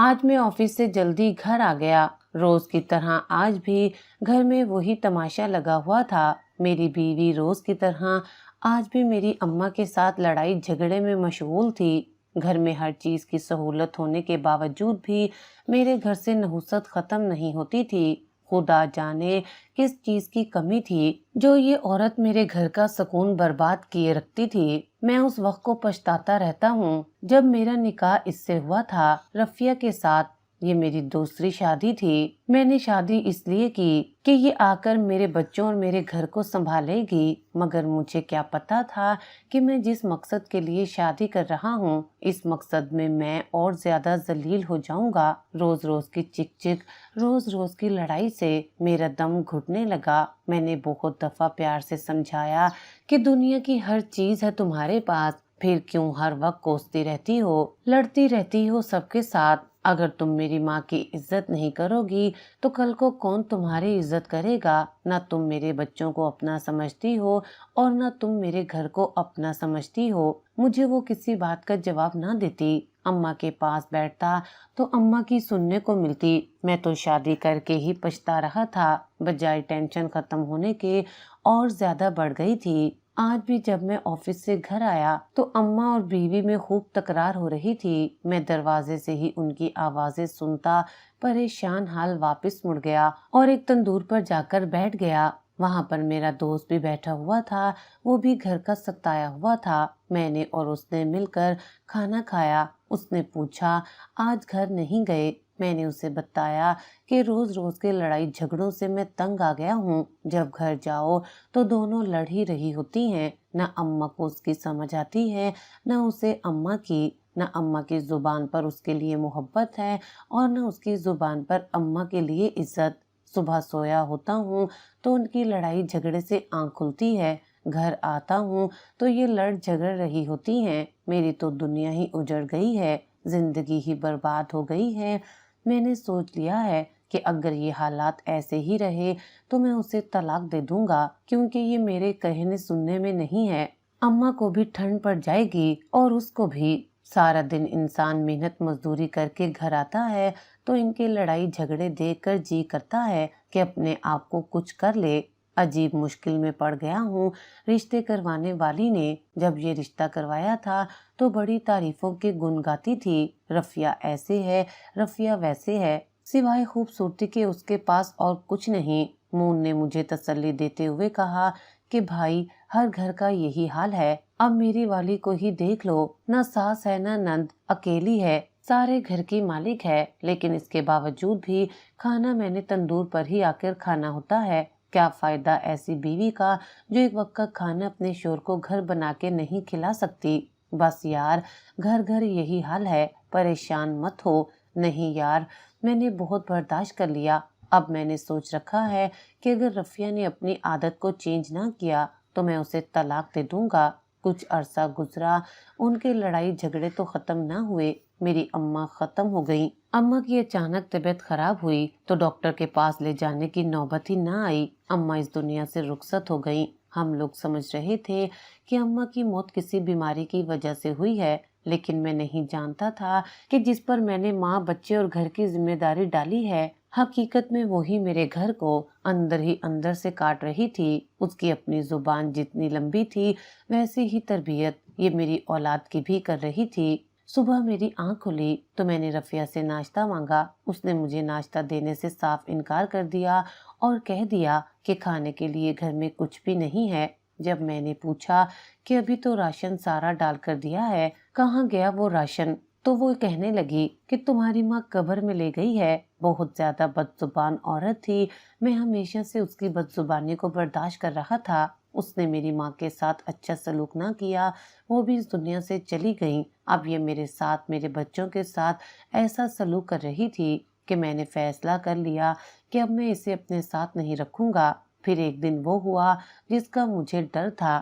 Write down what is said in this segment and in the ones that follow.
آج میں آفس سے جلدی گھر آ گیا۔ روز کی طرح آج بھی گھر میں وہی تماشا لگا ہوا تھا۔ میری بیوی روز کی طرح آج بھی میری اماں کے ساتھ لڑائی جھگڑے میں مشغول تھی۔ گھر میں ہر چیز کی سہولت ہونے کے باوجود بھی میرے گھر سے نحوست ختم نہیں ہوتی تھی۔ خدا جانے کس چیز کی کمی تھی جو یہ عورت میرے گھر کا سکون برباد کیے رکھتی تھی۔ میں اس وقت کو پچھتاتا رہتا ہوں جب میرا نکاح اس سے ہوا تھا، رفیہ کے ساتھ۔ یہ میری دوسری شادی تھی۔ میں نے شادی اس لیے کی کہ یہ آ کر میرے بچوں اور میرے گھر کو سنبھالے گی، مگر مجھے کیا پتا تھا کہ میں جس مقصد کے لیے شادی کر رہا ہوں، اس مقصد میں اور زیادہ ذلیل ہو جاؤں گا۔ روز روز کی چک چک، روز روز کی لڑائی سے میرا دم گھٹنے لگا۔ میں نے بہت دفعہ پیار سے سمجھایا کہ دنیا کی ہر چیز ہے تمہارے پاس، پھر کیوں ہر وقت کوستی رہتی ہو، لڑتی رہتی ہو سب کے ساتھ۔ اگر تم میری ماں کی عزت نہیں کرو گی تو کل کو کون تمہاری عزت کرے گا؟ نہ تم میرے بچوں کو اپنا سمجھتی ہو اور نہ تم میرے گھر کو اپنا سمجھتی ہو۔ مجھے وہ کسی بات کا جواب نہ دیتی۔ اماں کے پاس بیٹھتا تو اماں کی سننے کو ملتی۔ میں تو شادی کر کے ہی پچھتا رہا تھا، بجائے ٹینشن ختم ہونے کے اور زیادہ بڑھ گئی تھی۔ آج بھی جب میں آفس سے گھر آیا تو اماں اور بیوی میں خوب تکرار ہو رہی تھی۔ میں دروازے سے ہی ان کی آوازیں سنتا پریشان حال واپس مڑ گیا اور ایک تندور پر جا کر بیٹھ گیا۔ وہاں پر میرا دوست بھی بیٹھا ہوا تھا، وہ بھی گھر کا ستایا ہوا تھا۔ میں نے اور اس نے مل کر کھانا کھایا۔ اس نے پوچھا آج گھر نہیں گئے؟ میں نے اسے بتایا کہ روز روز کے لڑائی جھگڑوں سے میں تنگ آ گیا ہوں۔ جب گھر جاؤ تو دونوں لڑ ہی رہی ہوتی ہیں، نہ اماں کو اس کی سمجھ آتی ہے نہ اسے اماں کی، نہ اماں کی زبان پر اس کے لیے محبت ہے اور نہ اس کی زبان پر اماں کے لیے عزت۔ صبح سویا ہوتا ہوں تو ان کی لڑائی جھگڑے سے آنکھ کھلتی ہے، گھر آتا ہوں تو یہ لڑ جھگڑ رہی ہوتی ہیں۔ میری تو دنیا ہی اجڑ گئی ہے، زندگی ہی برباد ہو گئی ہے۔ میں نے سوچ لیا ہے کہ اگر یہ حالات ایسے ہی رہے تو میں اسے طلاق دے دوں گا، کیونکہ یہ میرے کہنے سننے میں نہیں ہے۔ اماں کو بھی ٹھنڈ پڑ جائے گی اور اس کو بھی۔ سارا دن انسان محنت مزدوری کر کے گھر آتا ہے تو ان کے لڑائی جھگڑے دیکھ کر جی کرتا ہے کہ اپنے آپ کو کچھ کر لے۔ عجیب مشکل میں پڑ گیا ہوں۔ رشتے کروانے والی نے جب یہ رشتہ کروایا تھا تو بڑی تعریفوں کے گن گاتی تھی۔ رفیہ ایسے ہے، رفیہ ویسے ہے، سوائے خوبصورتی کے اس کے پاس اور کچھ نہیں۔ مون نے مجھے تسلی دیتے ہوئے کہا کہ بھائی، ہر گھر کا یہی حال ہے۔ اب میری والی کو ہی دیکھ لو، نہ ساس ہے نہ نند، اکیلی ہے، سارے گھر کی مالک ہے، لیکن اس کے باوجود بھی کھانا میں نے تندور پر ہی آ کر کھانا ہوتا ہے۔ کیا فائدہ ایسی بیوی کا جو ایک وقت کا کھانا اپنے شوہر کو گھر بنا کے نہیں کھلا سکتی؟ بس یار، گھر گھر یہی حال ہے، پریشان مت ہو۔ نہیں یار، میں نے بہت برداشت کر لیا۔ اب میں نے سوچ رکھا ہے کہ اگر رفیہ نے اپنی عادت کو چینج نہ کیا تو میں اسے طلاق دے دوں گا۔ کچھ عرصہ گزرا، ان کے لڑائی جھگڑے تو ختم نہ ہوئے، میری اماں ختم ہو گئیں۔ اماں کی اچانک طبیعت خراب ہوئی تو ڈاکٹر کے پاس لے جانے کی نوبت ہی نہ آئی۔ اماں اس دنیا سے رخصت ہو گئیں۔ ہم لوگ سمجھ رہے تھے کہ اماں کی موت کسی بیماری کی وجہ سے ہوئی ہے، لیکن میں نہیں جانتا تھا کہ جس پر میں نے ماں، بچے اور گھر کی ذمہ داری ڈالی ہے، حقیقت میں وہی میرے گھر کو اندر ہی اندر سے کاٹ رہی تھی۔ اس کی اپنی زبان جتنی لمبی تھی ویسی ہی تربیت یہ میری اولاد کی بھی کر رہی تھی۔ صبح میری آنکھ کھلی تو میں نے رفیہ سے ناشتہ مانگا۔ اس نے مجھے ناشتہ دینے سے صاف انکار کر دیا اور کہہ دیا کہ کھانے کے لیے گھر میں کچھ بھی نہیں ہے۔ جب میں نے پوچھا کہ ابھی تو راشن سارا ڈال کر دیا ہے، کہاں گیا وہ راشن، تو وہ کہنے لگی کہ تمہاری ماں قبر میں لے گئی ہے۔ بہت زیادہ بدزبان عورت تھی، میں ہمیشہ سے اس کی بدزبانی کو برداشت کر رہا تھا۔ اس نے میری ماں کے ساتھ اچھا سلوک نہ کیا، وہ بھی اس دنیا سے چلی گئی۔ اب یہ میرے ساتھ، میرے بچوں کے ساتھ ایسا سلوک کر رہی تھی کہ میں نے فیصلہ کر لیا کہ اب میں اسے اپنے ساتھ نہیں رکھوں گا۔ پھر ایک دن وہ ہوا جس کا مجھے ڈر تھا۔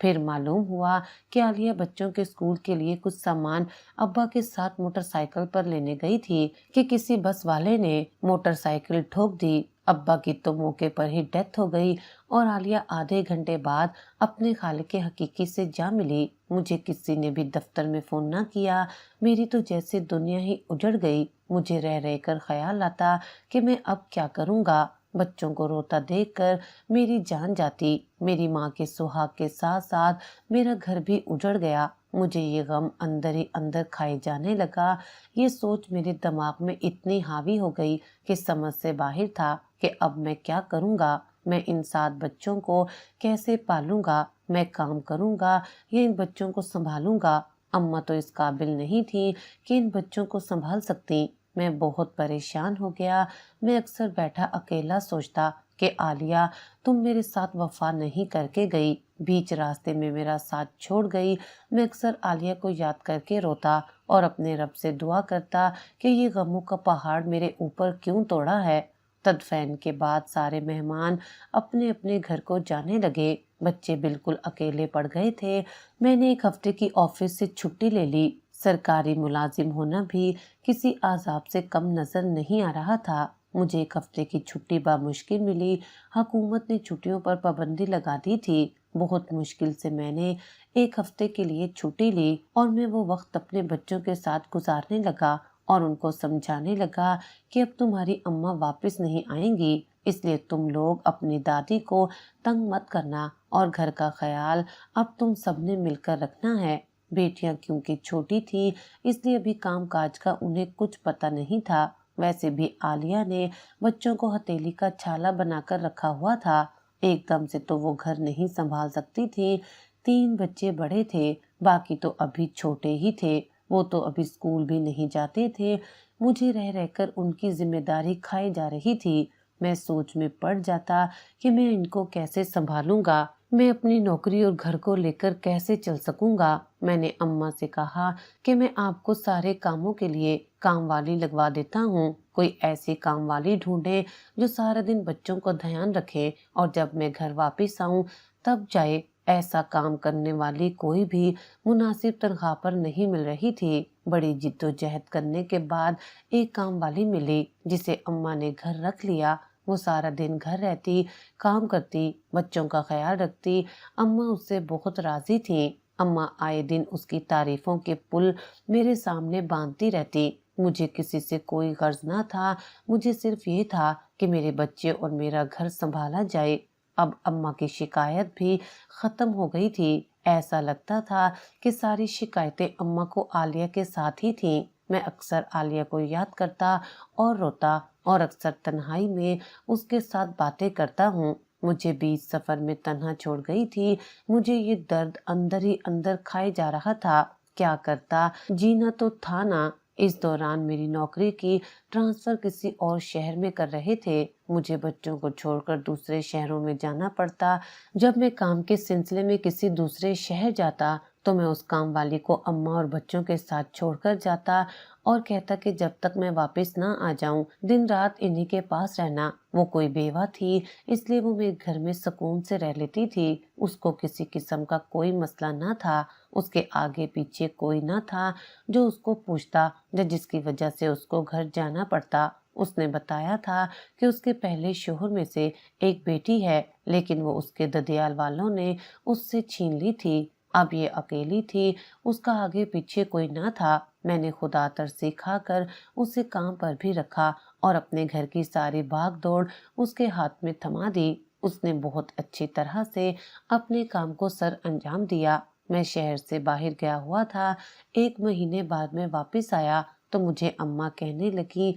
پھر معلوم ہوا کہ عالیہ بچوں کے اسکول کے لیے کچھ سامان ابا کے ساتھ موٹر سائیکل پر لینے گئی تھی کہ کسی بس والے نے موٹر سائیکل ٹھوک دی۔ ابا کی تو موقع پر ہی ڈیتھ ہو گئی اور عالیہ آدھے گھنٹے بعد اپنے خالق حقیقی سے جا ملی۔ مجھے کسی نے بھی دفتر میں فون نہ کیا، میری تو جیسے دنیا ہی اجڑ گئی۔ مجھے رہ رہ کر خیال آتا کہ میں اب کیا کروں گا۔ بچوں کو روتا دیکھ کر میری جان جاتی۔ میری ماں کے سہاگ کے ساتھ ساتھ میرا گھر بھی اجڑ گیا۔ مجھے یہ غم اندر ہی اندر کھائے جانے لگا۔ یہ سوچ میرے دماغ میں اتنی حاوی ہو گئی کہ سمجھ سے باہر تھا کہ اب میں کیا کروں گا۔ میں ان 7 بچوں کو کیسے پالوں گا؟ میں کام کروں گا یا ان بچوں کو سنبھالوں گا؟ اماں تو اس قابل نہیں تھی کہ ان بچوں کو سنبھال سکتی۔ میں بہت پریشان ہو گیا۔ میں اکثر بیٹھا اکیلا سوچتا کہ عالیہ تم میرے ساتھ وفا نہیں کر کے گئی، بیچ راستے میں میرا ساتھ چھوڑ گئی۔ میں اکثر عالیہ کو یاد کر کے روتا اور اپنے رب سے دعا کرتا کہ یہ غموں کا پہاڑ میرے اوپر کیوں توڑا ہے۔ تدفین کے بعد سارے مہمان اپنے اپنے گھر کو جانے لگے۔ بچے بالکل اکیلے پڑ گئے تھے۔ میں نے 1 ہفتے کی آفس سے چھٹی لے لی۔ سرکاری ملازم ہونا بھی کسی عذاب سے کم نظر نہیں آ رہا تھا۔ مجھے 1 ہفتے کی چھٹی بامشکل ملی۔ حکومت نے چھٹیوں پر پابندی لگا دی تھی۔ بہت مشکل سے میں نے 1 ہفتے کے لیے چھٹی لی اور میں وہ وقت اپنے بچوں کے ساتھ گزارنے لگا اور ان کو سمجھانے لگا کہ اب تمہاری اماں واپس نہیں آئیں گی، اس لیے تم لوگ اپنی دادی کو تنگ مت کرنا اور گھر کا خیال اب تم سب نے مل کر رکھنا ہے۔ بیٹیاں کیونکہ چھوٹی تھی اس لیے ابھی کام کاج کا انہیں کچھ پتہ نہیں تھا۔ ویسے بھی عالیہ نے بچوں کو ہتھیلی کا چھالا بنا کر رکھا ہوا تھا۔ ایک دم سے تو وہ گھر نہیں سنبھال سکتی تھی۔ 3 بچے بڑے تھے، باقی تو ابھی چھوٹے ہی تھے۔ وہ تو ابھی اسکول بھی نہیں جاتے تھے۔ مجھے رہ رہ کر ان کی ذمہ داری کھائی جا رہی تھی۔ میں سوچ میں پڑ جاتا کہ میں ان کو کیسے سنبھالوں گا، میں اپنی نوکری اور گھر کو لے کر کیسے چل سکوں گا۔ میں نے اماں سے کہا کہ میں آپ کو سارے کاموں کے لیے کام والی لگوا دیتا ہوں۔ کوئی ایسی کام والی ڈھونڈے جو سارا دن بچوں کو دھیان رکھے اور جب میں گھر واپس آؤں تب جائے۔ ایسا کام کرنے والی کوئی بھی مناسب تنخواہ پر نہیں مل رہی تھی۔ بڑی جد و جہد کرنے کے بعد ایک کام والی ملی جسے اماں نے گھر رکھ لیا۔ وہ سارا دن گھر رہتی، کام کرتی، بچوں کا خیال رکھتی۔ اماں اس سے بہت راضی تھیں۔ اماں آئے دن اس کی تعریفوں کے پل میرے سامنے باندھتی رہتی۔ مجھے کسی سے کوئی غرض نہ تھا، مجھے صرف یہ تھا کہ میرے بچے اور میرا گھر سنبھالا جائے۔ اب اماں کی شکایت بھی ختم ہو گئی تھی۔ ایسا لگتا تھا کہ ساری شکایتیں اماں کو عالیہ کے ساتھ ہی تھیں۔ میں اکثر عالیہ کو یاد کرتا اور روتا اور اکثر تنہائی میں اس کے ساتھ باتیں کرتا ہوں۔ مجھے بیچ سفر میں تنہا چھوڑ گئی تھی۔ مجھے یہ درد اندر ہی اندر کھائے جا رہا تھا۔ کیا کرتا، جینا تو تھا نا۔ اس دوران میری نوکری کی ٹرانسفر کسی اور شہر میں کر رہے تھے۔ مجھے بچوں کو چھوڑ کر دوسرے شہروں میں جانا پڑتا۔ جب میں کام کے سلسلے میں کسی دوسرے شہر جاتا تو میں اس کام والی کو اماں اور بچوں کے ساتھ چھوڑ کر جاتا اور کہتا کہ جب تک میں واپس نہ آ جاؤں دن رات انہی کے پاس رہنا۔ وہ کوئی بیوہ تھی اس لیے وہ میرے گھر میں سکون سے رہ لیتی تھی۔ اس کو کسی قسم کا کوئی مسئلہ نہ تھا۔ اس کے آگے پیچھے کوئی نہ تھا جو اس کو پوچھتا یا جس کی وجہ سے اس کو گھر جانا پڑتا۔ اس نے بتایا تھا کہ اس کے پہلے شوہر میں سے ایک بیٹی ہے لیکن وہ اس کے ددیال والوں نے اس سے چھین لی تھی۔ اب یہ اکیلی تھی، اس کا آگے پیچھے کوئی نہ تھا۔ میں نے خدا ترسی کھا کر اسے کام پر بھی رکھا اور اپنے گھر کی ساری بھاگ دوڑ اس کے ہاتھ میں تھما دی۔ اس نے بہت اچھی طرح سے اپنے کام کو سر انجام دیا۔ میں شہر سے باہر گیا ہوا تھا۔ 1 مہینے بعد میں واپس آیا تو مجھے اماں کہنے لگی،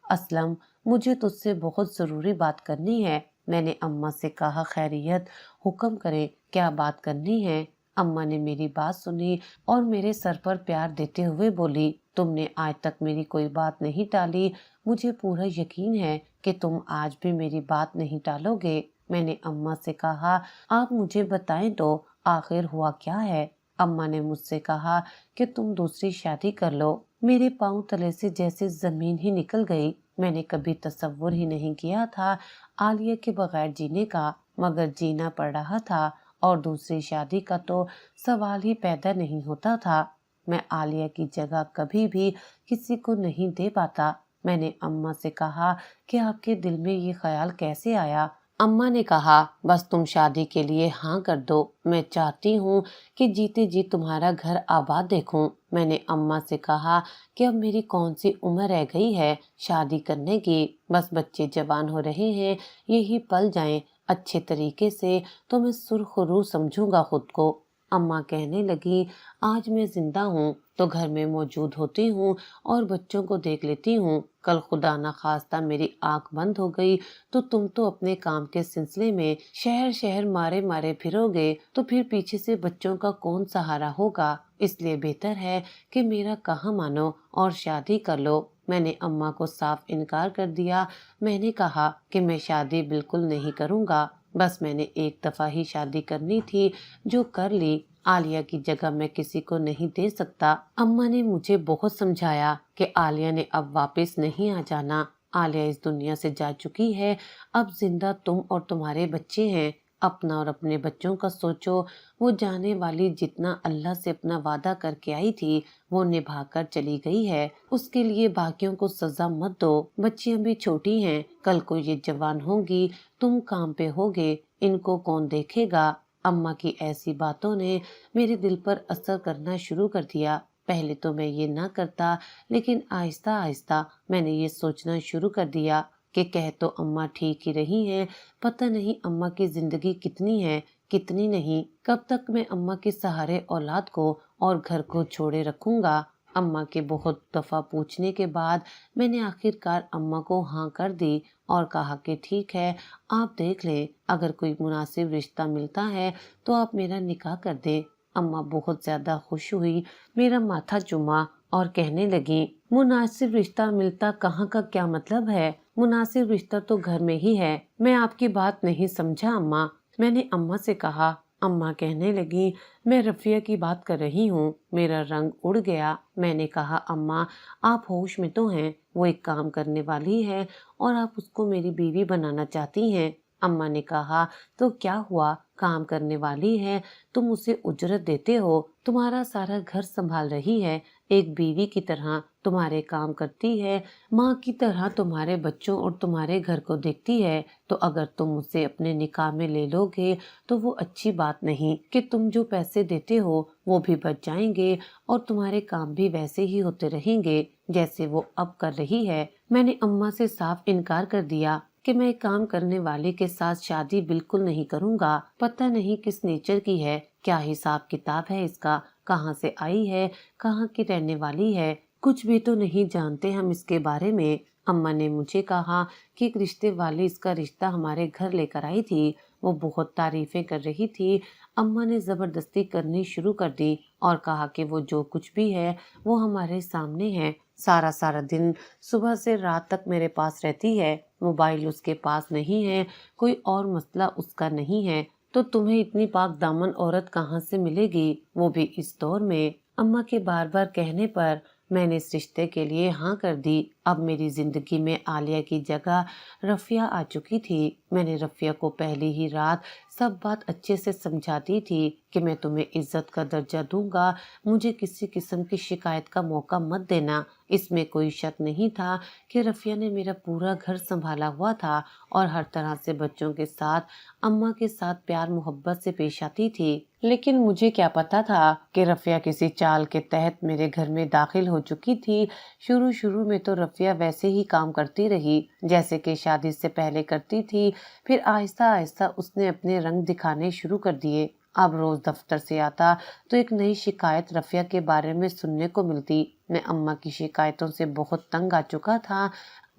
اسلم مجھے تجھ سے بہت ضروری بات کرنی ہے۔ میں نے اماں سے کہا، خیریت، حکم کریں، کیا بات کرنی ہے؟ اماں نے میری بات سنی اور میرے سر پر پیار دیتے ہوئے بولی، تم نے آج تک میری کوئی بات نہیں ٹالی، مجھے پورا یقین ہے کہ تم آج بھی میری بات نہیں ٹالو گے۔ میں نے اماں سے کہا، آپ مجھے بتائیں تو آخر ہوا کیا ہے؟ اماں نے مجھ سے کہا کہ تم دوسری شادی کر لو۔ میرے پاؤں تلے سے جیسے زمین ہی نکل گئی۔ میں نے کبھی تصور ہی نہیں کیا تھا عالیہ کے بغیر جینے کا، مگر جینا پڑ رہا تھا اور دوسری شادی کا تو سوال ہی پیدا نہیں ہوتا تھا۔ میں عالیہ کی جگہ کبھی بھی کسی کو نہیں دے پاتا۔ میں نے اماں سے کہا کہ آپ کے دل میں یہ خیال کیسے آیا؟ اماں نے کہا بس تم شادی کے لیے ہاں کر دو، میں چاہتی ہوں کہ جیتے جی تمہارا گھر آباد دیکھوں۔ میں نے اماں سے کہا کہ اب میری کون سی عمر رہ گئی ہے شادی کرنے کی، بس بچے جوان ہو رہے ہیں، یہی پل جائیں اچھے طریقے سے تو میں سرخ روح سمجھوں گا خود کو۔ اماں کہنے لگی آج میں زندہ ہوں تو گھر میں موجود ہوتی ہوں اور بچوں کو دیکھ لیتی ہوں، کل خدا نہ خواستہ میری آنکھ بند ہو گئی تو تم تو اپنے کام کے سلسلے میں شہر شہر مارے مارے پھرو گے تو پھر پیچھے سے بچوں کا کون سہارا ہوگا؟ اس لیے بہتر ہے کہ میرا کہا مانو اور شادی کر لو۔ میں نے اماں کو صاف انکار کر دیا۔ میں نے کہا کہ میں شادی بالکل نہیں کروں گا، بس میں نے ایک دفعہ ہی شادی کرنی تھی، جو کر لی۔ عالیہ کی جگہ میں کسی کو نہیں دے سکتا۔ اماں نے مجھے بہت سمجھایا کہ عالیہ نے اب واپس نہیں آ جانا، عالیہ اس دنیا سے جا چکی ہے، اب زندہ تم اور تمہارے بچے ہیں، اپنا اور اپنے بچوں کا سوچو۔ وہ جانے والی جتنا اللہ سے اپنا وعدہ کر کے آئی تھی وہ نبھا کر چلی گئی ہے، اس کے لیے باقیوں کو سزا مت دو، بچیاں بھی چھوٹی ہیں، کل کو یہ جوان ہوں گی، تم کام پہ ہوگے، ان کو کون دیکھے گا؟ اماں کی ایسی باتوں نے میرے دل پر اثر کرنا شروع کر دیا۔ پہلے تو میں یہ نہ کرتا، لیکن آہستہ آہستہ میں نے یہ سوچنا شروع کر دیا کہ کہہ تو اماں ٹھیک ہی رہی ہیں، پتہ نہیں اماں کی زندگی کتنی ہے کتنی نہیں، کب تک میں اماں کے سہارے اولاد کو اور گھر کو چھوڑے رکھوں گا۔ اماں کے بہت دفعہ پوچھنے کے بعد میں نے آخر کار اماں کو ہاں کر دی اور کہا کہ ٹھیک ہے، آپ دیکھ لیں، اگر کوئی مناسب رشتہ ملتا ہے تو آپ میرا نکاح کر دیں۔ اماں بہت زیادہ خوش ہوئی، میرا ماتھا چوما اور کہنے لگی مناسب رشتہ ملتا کہاں کا کیا مطلب ہے؟ مناسب رشتہ تو گھر میں ہی ہے۔ میں آپ کی بات نہیں سمجھا اماں۔ میں نے اماں سے کہا۔ اماں کہنے لگی میں رفیہ کی بات کر رہی ہوں۔ میرا رنگ اڑ گیا۔ میں نے کہا اماں آپ ہوش میں تو ہیں، وہ ایک کام کرنے والی ہے اور آپ اس کو میری بیوی بنانا چاہتی ہیں۔ اماں نے کہا تو کیا ہوا، کام کرنے والی ہے، تم اسے اجرت دیتے ہو، تمہارا سارا گھر سنبھال رہی ہے، ایک بیوی کی طرح تمہارے کام کرتی ہے، ماں کی طرح تمہارے بچوں اور تمہارے گھر کو دیکھتی ہے، تو اگر تم اسے اپنے نکاح میں لے لو گے تو وہ اچھی بات نہیں کہ تم جو پیسے دیتے ہو وہ بھی بچ جائیں گے اور تمہارے کام بھی ویسے ہی ہوتے رہیں گے جیسے وہ اب کر رہی ہے۔ میں نے اماں سے صاف انکار کر دیا کہ میں کام کرنے والے کے ساتھ شادی بالکل نہیں کروں گا، پتہ نہیں کس نیچر کی ہے، کیا حساب کتاب ہے اس کا، کہاں سے آئی ہے، کہاں کی رہنے والی ہے، کچھ بھی تو نہیں جانتے ہم اس کے بارے میں۔ اماں نے مجھے کہا کہ ایک رشتے والی اس کا رشتہ ہمارے گھر لے کر آئی تھی، وہ بہت تعریفیں کر رہی تھی۔ اماں نے زبردستی کرنی شروع کر دی اور کہا کہ وہ جو کچھ بھی ہے وہ ہمارے سامنے ہے، سارا دن صبح سے رات تک میرے پاس رہتی ہے، موبائل اس کے پاس نہیں ہے، کوئی اور مسئلہ اس کا نہیں ہے، تو تمہیں اتنی پاک دامن عورت کہاں سے ملے گی، وہ بھی اس دور میں؟ اماں کے بار بار کہنے پر میں نے اس رشتے کے لیے ہاں کر دی۔ اب میری زندگی میں عالیہ کی جگہ رفیہ آ چکی تھی۔ میں نے رفیہ کو پہلی ہی رات سب بات اچھے سے سمجھا دی تھی کہ میں تمہیں عزت کا درجہ دوں گا، مجھے کسی قسم کی شکایت کا موقع مت دینا۔ اس میں کوئی شک نہیں تھا کہ رفیہ نے میرا پورا گھر سنبھالا ہوا تھا اور ہر طرح سے بچوں کے ساتھ اماں کے ساتھ پیار محبت سے پیش آتی تھی، لیکن مجھے کیا پتا تھا کہ رفیہ کسی چال کے تحت میرے گھر میں داخل ہو چکی تھی۔ شروع میں تو رفیہ ویسے ہی کام کرتی رہی جیسے کہ شادی سے پہلے کرتی تھی، پھر آہستہ آہستہ اس نے اپنے رنگ دکھانے شروع کر دیے۔ اب روز دفتر سے آتا تو ایک نئی شکایت رفیہ کے بارے میں سننے کو ملتی۔ میں اماں کی شکایتوں سے بہت تنگ آ چکا تھا،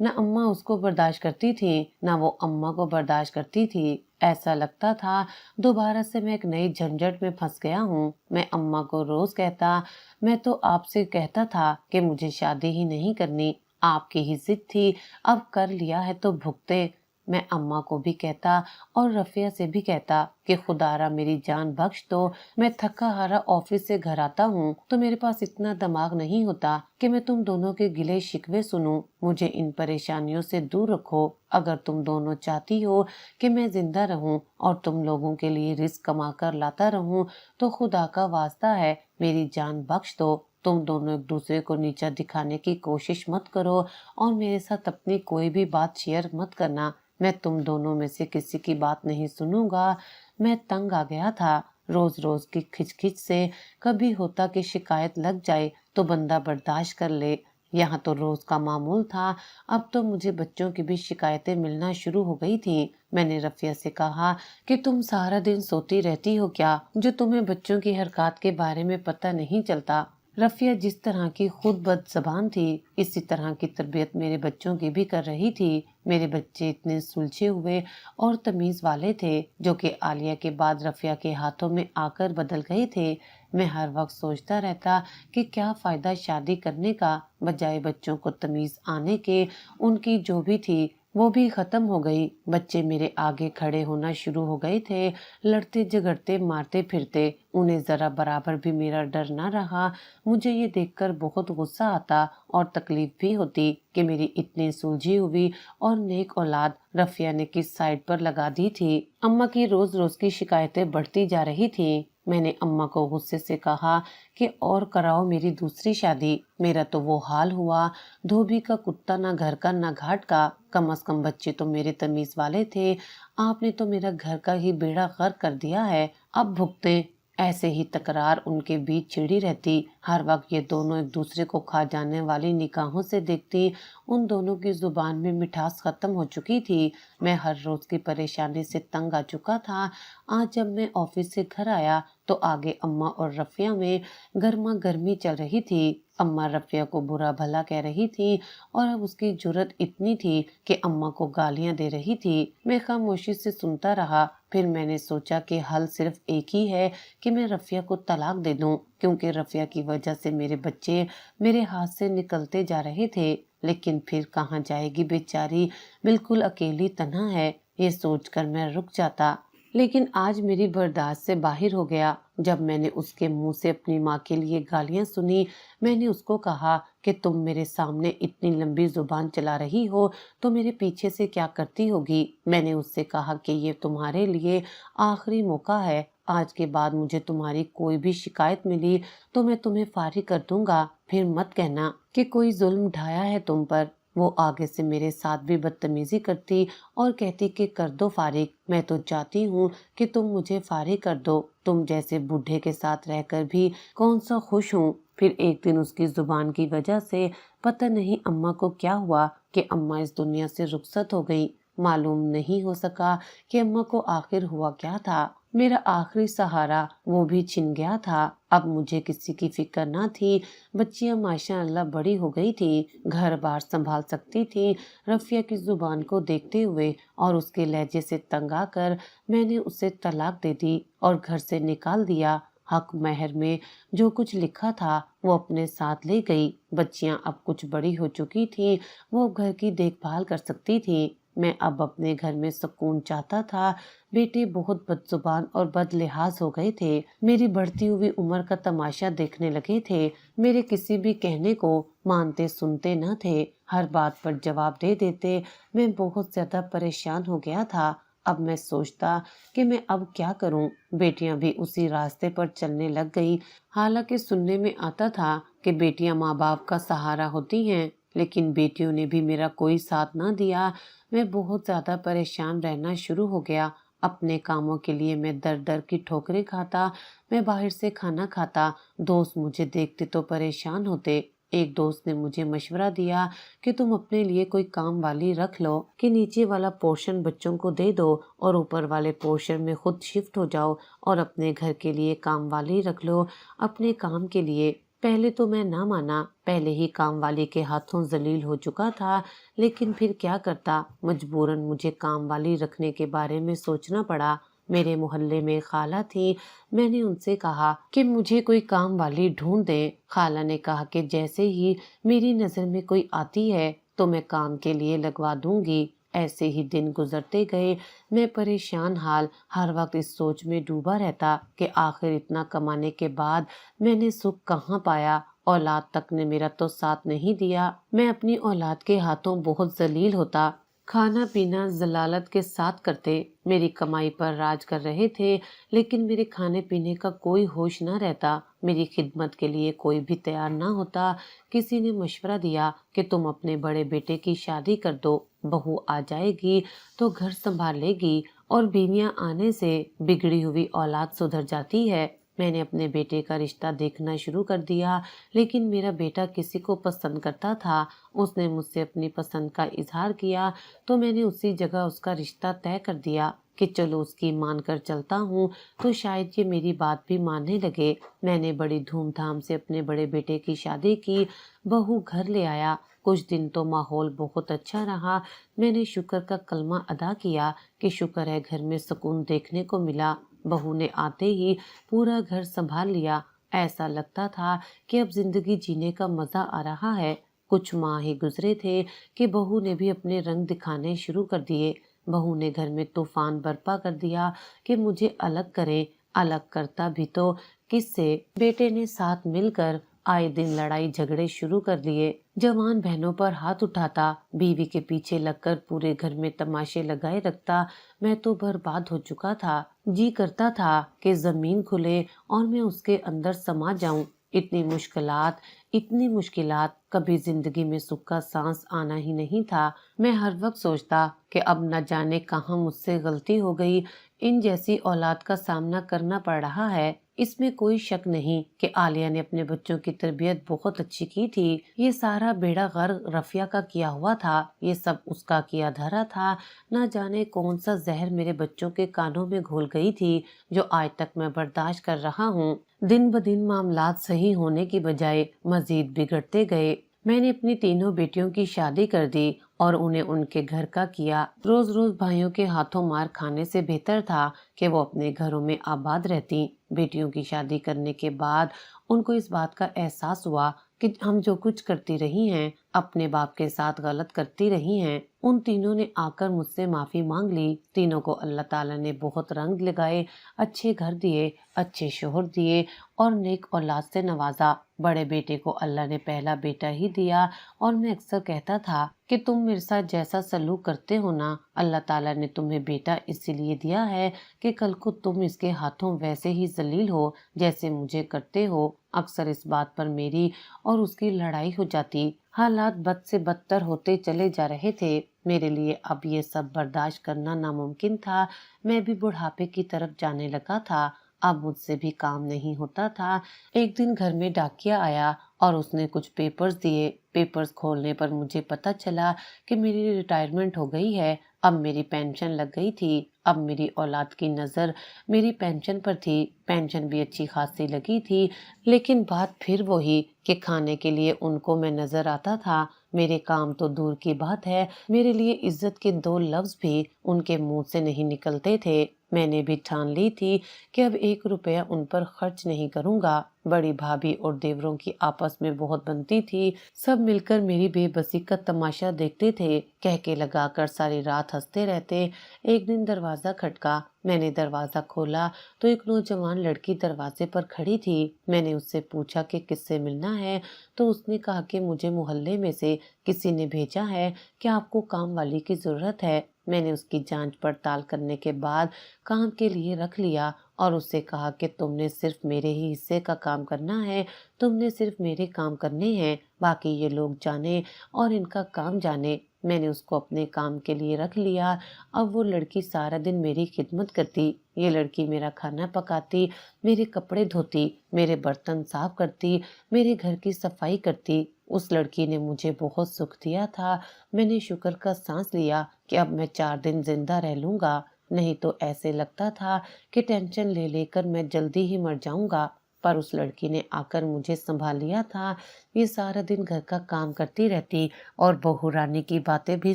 نہ اماں اس کو برداشت کرتی تھی نہ وہ اماں کو برداشت کرتی تھی۔ ایسا لگتا تھا دوبارہ سے میں ایک نئی جھنجٹ میں پھنس گیا ہوں۔ میں اماں کو روز کہتا میں تو آپ سے کہتا تھا کہ مجھے شادی ہی نہیں کرنی، آپ کی ہی ضد تھی، اب کر لیا ہے تو بھگتے۔ میں اماں کو بھی کہتا اور رفیہ سے بھی کہتا کہ خدارا میری جان بخش دو، میں تھکا ہارا آفس سے گھر آتا ہوں تو میرے پاس اتنا دماغ نہیں ہوتا کہ میں تم دونوں کے گلے شکوے سنوں، مجھے ان پریشانیوں سے دور رکھو۔ اگر تم دونوں چاہتی ہو کہ میں زندہ رہوں اور تم لوگوں کے لیے رزق کما کر لاتا رہوں تو خدا کا واسطہ ہے میری جان بخش دو۔ تم دونوں ایک دوسرے کو نیچا دکھانے کی کوشش مت کرو اور میرے ساتھ اپنی کوئی بھی بات شیئر مت کرنا، میں تم دونوں میں سے کسی کی بات نہیں سنوں گا۔ میں تنگ آ گیا تھا، روز روز کی کھچ کھچ سے کبھی ہوتا کہ شکایت لگ جائے تو بندہ برداشت کر لے، یہاں تو روز کا معمول تھا۔ اب تو مجھے بچوں کی بھی شکایتیں ملنا شروع ہو گئی تھیں۔ میں نے رفیہ سے کہا کہ تم سارا دن سوتی رہتی ہو کیا جو تمہیں بچوں کی حرکات کے بارے میں پتہ نہیں چلتا؟ رفیہ جس طرح کی خود بد زبان تھی اسی طرح کی تربیت میرے بچوں کی بھی کر رہی تھی۔ میرے بچے اتنے سلجھے ہوئے اور تمیز والے تھے جو کہ عالیہ کے بعد رفیہ کے ہاتھوں میں آ کر بدل گئے تھے۔ میں ہر وقت سوچتا رہتا کہ کیا فائدہ شادی کرنے کا، بجائے بچوں کو تمیز آنے کے۔ ان کی جو بھی تھی وہ بھی ختم ہو گئی، بچے میرے آگے کھڑے ہونا شروع ہو گئے تھے، لڑتے جھگڑتے مارتے پھرتے، انہیں ذرا برابر بھی میرا ڈر نہ رہا۔ مجھے یہ دیکھ کر بہت غصہ آتا اور تکلیف بھی ہوتی کہ میری اتنی سلجھی ہوئی اور نیک اولاد رفیہ نے کس سائڈ پر لگا دی تھی۔ اماں کی روز روز کی شکایتیں بڑھتی جا رہی تھیں۔ میں نے اماں کو غصے سے کہا کہ اور کراؤ میری دوسری شادی، میرا تو وہ حال ہوا، دھوبی کا کتا نہ گھر کا نہ گھاٹ کا، کم از کم بچے تو میرے تمیز والے تھے، آپ نے تو میرا گھر کا ہی بیڑا غرق کر دیا ہے، اب بھگتے۔ ایسے ہی تکرار ان کے بیچ چھڑی رہتی، ہر وقت یہ دونوں ایک دوسرے کو کھا جانے والی نگاہوں سے دیکھتی، ان دونوں کی زبان میں مٹھاس ختم ہو چکی تھی۔ میں ہر روز کی پریشانی سے تنگ آ چکا تھا۔ آج جب میں آفس سے گھر آیا تو آگے اماں اور رفیہ میں گرما گرمی چل رہی تھی۔ اماں رفیہ کو برا بھلا کہہ رہی تھی اور اب اس کی جرت اتنی تھی کہ اماں کو گالیاں دے رہی تھی۔ میں خاموشی سے سنتا رہا، پھر میں نے سوچا کہ حل صرف ایک ہی ہے کہ میں رفیہ کو طلاق دے دوں، کیونکہ رفیہ کی وجہ سے میرے بچے میرے ہاتھ سے نکلتے جا رہے تھے۔ لیکن پھر کہاں جائے گی بیچاری، بالکل اکیلی تنہا ہے، یہ سوچ کر میں رک جاتا۔ لیکن آج میری برداشت سے باہر ہو گیا جب میں نے اس کے منہ سے اپنی ماں کے لیے گالیاں سنی۔ میں نے اس کو کہا کہ تم میرے سامنے اتنی لمبی زبان چلا رہی ہو تو میرے پیچھے سے کیا کرتی ہوگی؟ میں نے اس سے کہا کہ یہ تمہارے لیے آخری موقع ہے، آج کے بعد مجھے تمہاری کوئی بھی شکایت ملی تو میں تمہیں فارغ کر دوں گا، پھر مت کہنا کہ کوئی ظلم ڈھایا ہے تم پر۔ وہ آگے سے میرے ساتھ بھی بدتمیزی کرتی اور کہتی کہ کر دو فارغ، میں تو چاہتی ہوں کہ تم مجھے فارغ کر دو، تم جیسے بوڑھے کے ساتھ رہ کر بھی کون سا خوش ہوں۔ پھر ایک دن اس کی زبان کی وجہ سے پتہ نہیں اماں کو کیا ہوا کہ اماں اس دنیا سے رخصت ہو گئی۔ معلوم نہیں ہو سکا کہ اماں کو آخر ہوا کیا تھا۔ میرا آخری سہارا وہ بھی چھن گیا تھا۔ اب مجھے کسی کی فکر نہ تھی، بچیاں ماشاء اللہ بڑی ہو گئی تھی، گھر بار سنبھال سکتی تھی۔ رفیہ کی زبان کو دیکھتے ہوئے اور اس کے لہجے سے تنگ آ کر میں نے اسے طلاق دے دی اور گھر سے نکال دیا۔ حق مہر میں جو کچھ لکھا تھا وہ اپنے ساتھ لے گئی۔ بچیاں اب کچھ بڑی ہو چکی تھیں، وہ گھر کی دیکھ بھال کر سکتی تھیں۔ میں اب اپنے گھر میں سکون چاہتا تھا۔ بیٹے بہت بد زبان اور بد لحاظ ہو گئے تھے، میری بڑھتی ہوئی عمر کا تماشا دیکھنے لگے تھے، میرے کسی بھی کہنے کو مانتے سنتے نہ تھے، ہر بات پر جواب دے دیتے۔ میں بہت زیادہ پریشان ہو گیا تھا۔ اب میں سوچتا کہ میں اب کیا کروں۔ بیٹیاں بھی اسی راستے پر چلنے لگ گئی، حالانکہ سننے میں آتا تھا کہ بیٹیاں ماں باپ کا سہارا ہوتی ہیں، لیکن بیٹیوں نے بھی میرا کوئی ساتھ نہ دیا۔ میں بہت زیادہ پریشان رہنا شروع ہو گیا۔ اپنے کاموں کے لیے میں در در کی ٹھوکریں کھاتا، میں باہر سے کھانا کھاتا، دوست مجھے دیکھتے تو پریشان ہوتے۔ ایک دوست نے مجھے مشورہ دیا کہ تم اپنے لیے کوئی کام والی رکھ لو، کہ نیچے والا پورشن بچوں کو دے دو اور اوپر والے پورشن میں خود شفٹ ہو جاؤ اور اپنے گھر کے لیے کام والی رکھ لو، اپنے کام کے لیے۔ پہلے تو میں نہ مانا، پہلے ہی کام والی کے ہاتھوں ذلیل ہو چکا تھا، لیکن پھر کیا کرتا، مجبوراً مجھے کام والی رکھنے کے بارے میں سوچنا پڑا۔ میرے محلے میں خالہ تھی، میں نے ان سے کہا کہ مجھے کوئی کام والی ڈھونڈ دیں۔ خالہ نے کہا کہ جیسے ہی میری نظر میں کوئی آتی ہے تو میں کام کے لیے لگوا دوں گی۔ ایسے ہی دن گزرتے گئے، میں پریشان حال ہر وقت اس سوچ میں ڈوبا رہتا کہ آخر اتنا کمانے کے بعد میں نے سکھ کہاں پایا، اولاد تک نے میرا تو ساتھ نہیں دیا۔ میں اپنی اولاد کے ہاتھوں بہت ذلیل ہوتا، کھانا پینا ذلالت کے ساتھ کرتے، میری کمائی پر راج کر رہے تھے لیکن میرے کھانے پینے کا کوئی ہوش نہ رہتا، میری خدمت کے لیے کوئی بھی تیار نہ ہوتا۔ کسی نے مشورہ دیا کہ تم اپنے بڑے بیٹے کی شادی کر دو، بہو آ جائے گی تو گھر سنبھال لے گی اور بیویاں آنے سے بگڑی ہوئی اولاد سدھر جاتی ہے۔ میں نے اپنے بیٹے کا رشتہ دیکھنا شروع کر دیا لیکن میرا بیٹا کسی کو پسند کرتا تھا، اس نے مجھ سے اپنی پسند کا اظہار کیا تو میں نے اسی جگہ اس کا رشتہ طے کر دیا کہ چلو اس کی مان کر چلتا ہوں تو شاید یہ میری بات بھی ماننے لگے۔ میں نے بڑی دھوم دھام سے اپنے بڑے بیٹے کی شادی کی، بہو گھر لے آیا۔ کچھ دن تو ماحول بہت اچھا رہا، میں نے شکر کا کلمہ ادا کیا کہ شکر ہے گھر میں سکون دیکھنے کو ملا۔ بہو نے آتے ہی پورا گھر سنبھال لیا، ایسا لگتا تھا کہ اب زندگی جینے کا مزہ آ رہا ہے۔ کچھ ماہ ہی گزرے تھے کہ بہو نے بھی اپنے رنگ دکھانے شروع کر دیے۔ بہو نے گھر میں طوفان برپا کر دیا کہ مجھے الگ کریں، الگ کرتا بھی تو کس سے؟ بیٹے نے ساتھ مل کر آئے دن لڑائی جھگڑے شروع کر لیے، جوان بہنوں پر ہاتھ اٹھاتا، بیوی کے پیچھے لگ کر پورے گھر میں تماشے لگائے رکھتا۔ میں تو برباد ہو چکا تھا، جی کرتا تھا کہ زمین کھلے اور میں اس کے اندر سما جاؤں۔ اتنی مشکلات، کبھی زندگی میں سکھ کا سانس آنا ہی نہیں تھا۔ میں ہر وقت سوچتا کہ اب نہ جانے کہاں مجھ سے غلطی ہو گئی، ان جیسی اولاد کا سامنا کرنا پڑ رہا ہے۔ اس میں کوئی شک نہیں کہ عالیہ نے اپنے بچوں کی تربیت بہت اچھی کی تھی، یہ سارا بیڑا غرق رفیہ کا کیا ہوا تھا، یہ سب اس کا کیا دھرا تھا۔ نہ جانے کون سا زہر میرے بچوں کے کانوں میں گھول گئی تھی جو آج تک میں برداشت کر رہا ہوں۔ دن بدن معاملات صحیح ہونے کی بجائے مزید بگڑتے گئے۔ میں نے اپنی تینوں بیٹیوں کی شادی کر دی اور انہیں ان کے گھر کا کیا۔ روز روز بھائیوں کے ہاتھوں مار کھانے سے بہتر تھا کہ وہ اپنے گھروں میں آباد رہتی۔ بیٹیوں کی شادی کرنے کے بعد ان کو اس بات کا احساس ہوا کہ ہم جو کچھ کرتی رہی ہیں اپنے باپ کے ساتھ غلط کرتی رہی ہیں۔ ان تینوں نے آ کر مجھ سے معافی مانگ لی۔ تینوں کو اللہ تعالیٰ نے بہت رنگ لگائے، اچھے گھر دیے، اچھے شوہر دیے اور نیک اولاد سے نوازا۔ بڑے بیٹے کو اللہ نے پہلا بیٹا ہی دیا اور میں اکثر کہتا تھا کہ تم میرے ساتھ جیسا سلوک کرتے ہو نا، اللہ تعالیٰ نے تمہیں بیٹا اسی لیے دیا ہے کہ کل کو تم اس کے ہاتھوں ویسے ہی ذلیل ہو جیسے مجھے کرتے ہو۔ اکثر اس بات پر میری اور اس کی لڑائی ہو جاتی۔ حالات بد سے بدتر ہوتے چلے جا رہے تھے، میرے لیے اب یہ سب برداشت کرنا ناممکن تھا۔ میں بھی بڑھاپے کی طرف جانے لگا تھا، اب مجھ سے بھی کام نہیں ہوتا تھا۔ ایک دن گھر میں ڈاکیا آیا اور اس نے کچھ پیپرز دیے۔ پیپرز کھولنے پر مجھے پتا چلا کہ میری ریٹائرمنٹ ہو گئی ہے، اب میری پینشن لگ گئی تھی۔ اب میری اولاد کی نظر میری پینشن پر تھی، پینشن بھی اچھی خاصی لگی تھی، لیکن بات پھر وہی کہ کھانے کے لیے ان کو میں نظر آتا تھا۔ میرے کام تو دور کی بات ہے، میرے لیے عزت کے دو لفظ بھی ان کے منہ سے نہیں نکلتے تھے۔ میں نے بھی ٹھان لی تھی کہ اب 1 روپیہ ان پر خرچ نہیں کروں گا۔ بڑی بھابھی اور دیوروں کی آپس میں بہت بنتی تھی، سب مل کر میری بے بسی کا تماشا دیکھتے تھے، کہہ کے لگا کر ساری رات ہنستے رہتے۔ ایک دن دروازہ کھٹکا، میں نے دروازہ کھولا تو ایک نوجوان لڑکی دروازے پر کھڑی تھی۔ میں نے اس سے پوچھا کہ کس سے ملنا ہے تو اس نے کہا کہ مجھے محلے میں سے کسی نے بھیجا ہے کہ آپ کو کام والی کی ضرورت ہے۔ میں نے اس کی جانچ پڑتال کرنے کے بعد کام کے لیے رکھ لیا اور اس سے کہا کہ تم نے صرف میرے ہی حصے کا کام کرنا ہے، تم نے صرف میرے کام کرنے ہیں، باقی یہ لوگ جانے اور ان کا کام جانے۔ میں نے اس کو اپنے کام کے لیے رکھ لیا۔ اب وہ لڑکی سارا دن میری خدمت کرتی، یہ لڑکی میرا کھانا پکاتی، میرے کپڑے دھوتی، میرے برتن صاف کرتی، میرے گھر کی صفائی کرتی۔ اس لڑکی نے مجھے بہت سکھ دیا تھا۔ میں نے شکر کا سانس لیا کہ اب میں 4 دن زندہ رہ لوں گا، نہیں تو ایسے لگتا تھا کہ ٹینشن لے لے کر میں جلدی ہی مر جاؤں گا۔ پر اس لڑکی نے آ کر مجھے سنبھال لیا تھا۔ یہ سارا دن گھر کا کام کرتی رہتی اور بہو رانی کی باتیں بھی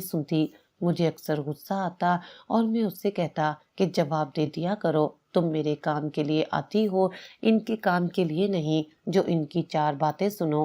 سنتی۔ مجھے اکثر غصہ آتا اور میں اس سے کہتا کہ جواب دے دیا کرو، تم میرے کام کے لیے آتی ہو، ان کے کام کے لیے نہیں جو ان کی 4 باتیں سنو۔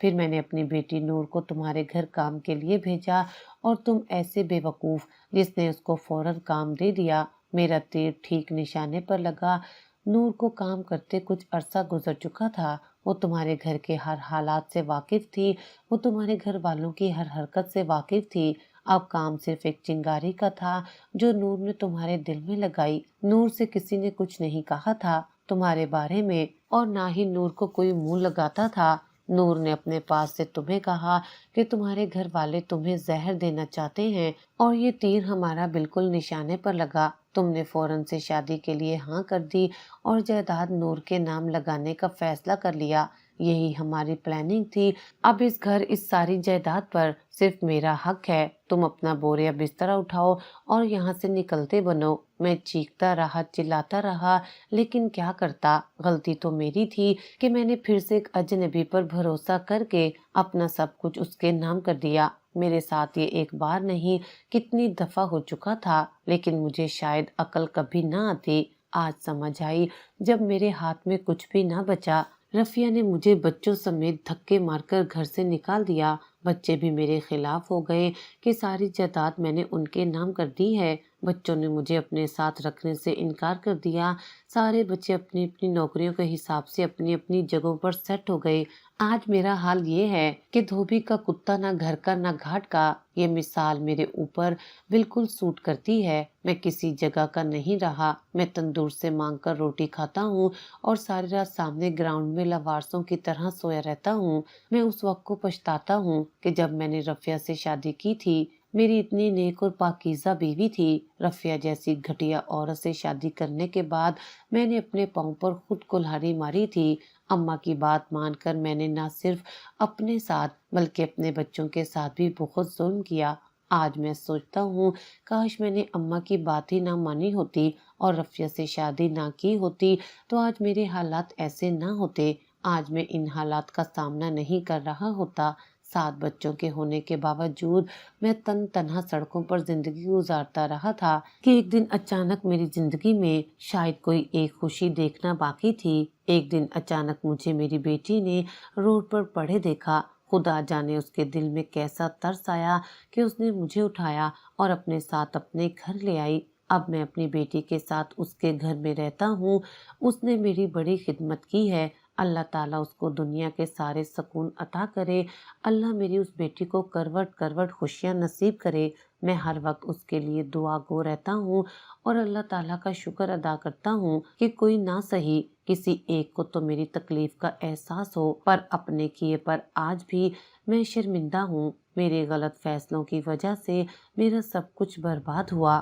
پھر میں نے اپنی بیٹی نور کو تمہارے گھر کام کے لیے بھیجا اور تم ایسے بے وقوف جس نے اس کو فوراً کام دے دیا۔ میرا تیر ٹھیک نشانے پر لگا۔ نور کو کام کرتے کچھ عرصہ گزر چکا تھا۔ وہ تمہارے گھر کے ہر حالات سے واقف تھی، وہ تمہارے گھر والوں کی ہر حرکت سے واقف تھی۔ اب کام صرف ایک چنگاری کا تھا جو نور نے تمہارے دل میں لگائی۔ نور سے کسی نے کچھ نہیں کہا تھا تمہارے بارے میں، اور نہ ہی نور کو کوئی منہ لگاتا تھا۔ نور نے اپنے پاس سے تمہیں کہا کہ تمہارے گھر والے تمہیں زہر دینا چاہتے ہیں، اور یہ تیر ہمارا بالکل نشانے پر لگا۔ تم نے فوراً سے شادی کے لیے ہاں کر دی اور جائیداد نور کے نام لگانے کا فیصلہ کر لیا۔ یہی ہماری پلاننگ تھی۔ اب اس گھر، اس ساری جائیداد پر صرف میرا حق ہے۔ تم اپنا بوریا بستر اٹھاؤ اور یہاں سے نکلتے بنو۔ میں چیختا رہا، چلاتا رہا، لیکن کیا کرتا؟ غلطی تو میری تھی کہ میں نے پھر سے ایک اجنبی پر بھروسہ کر کے اپنا سب کچھ اس کے نام کر دیا۔ میرے ساتھ یہ ایک بار نہیں کتنی دفعہ ہو چکا تھا، لیکن مجھے شاید عقل کبھی نہ آتی۔ آج سمجھ آئی جب میرے ہاتھ میں کچھ بھی نہ بچا۔ رفیہ نے مجھے بچوں سمیت دھکے مار کر گھر سے نکال دیا۔ بچے بھی میرے خلاف ہو گئے کہ ساری جائیداد میں نے ان کے نام کر دی ہے۔ بچوں نے مجھے اپنے ساتھ رکھنے سے انکار کر دیا۔ سارے بچے اپنی اپنی نوکریوں کے حساب سے اپنی اپنی جگہوں پر سیٹ ہو گئے۔ آج میرا حال یہ ہے کہ دھوبی کا کتا نہ گھر کا نہ گھاٹ کا۔ یہ مثال میرے اوپر بالکل سوٹ کرتی ہے۔ میں کسی جگہ کا نہیں رہا۔ میں تندور سے مانگ کر روٹی کھاتا ہوں اور ساری رات سامنے گراؤنڈ میں لاوارسوں کی طرح سویا رہتا ہوں۔ میں اس وقت کو پچھتاتا ہوں کہ جب میں نے رفیہ سے شادی کی تھی۔ میری اتنی نیک اور پاکیزہ بیوی تھی۔ رفیہ جیسی گھٹیا عورت سے شادی کرنے کے بعد میں نے اپنے پاؤں پر خود کلہاڑی ماری تھی۔ اماں کی بات مان کر میں نے نہ صرف اپنے ساتھ بلکہ اپنے بچوں کے ساتھ بھی بہت ظلم کیا۔ آج میں سوچتا ہوں کاش میں نے اماں کی بات ہی نہ مانی ہوتی اور رفیہ سے شادی نہ کی ہوتی تو آج میرے حالات ایسے نہ ہوتے۔ آج میں ان حالات کا سامنا نہیں کر رہا ہوتا۔ 7 بچوں کے ہونے کے باوجود میں تنہا سڑکوں پر زندگی گزارتا رہا تھا کہ ایک دن اچانک میری زندگی میں شاید کوئی ایک خوشی دیکھنا باقی تھی۔ ایک دن اچانک مجھے میری بیٹی نے روڈ پر پڑے دیکھا۔ خدا جانے اس کے دل میں کیسا ترس آیا کہ اس نے مجھے اٹھایا اور اپنے ساتھ اپنے گھر لے آئی۔ اب میں اپنی بیٹی کے ساتھ اس کے گھر میں رہتا ہوں۔ اس نے میری بڑی خدمت کی ہے۔ اللہ تعالیٰ اس کو دنیا کے سارے سکون عطا کرے۔ اللہ میری اس بیٹی کو کروٹ کروٹ خوشیاں نصیب کرے۔ میں ہر وقت اس کے لیے دعا گو رہتا ہوں اور اللہ تعالیٰ کا شکر ادا کرتا ہوں کہ کوئی نہ سہی کسی ایک کو تو میری تکلیف کا احساس ہو، پر اپنے کیے پر آج بھی میں شرمندہ ہوں۔ میرے غلط فیصلوں کی وجہ سے میرا سب کچھ برباد ہوا۔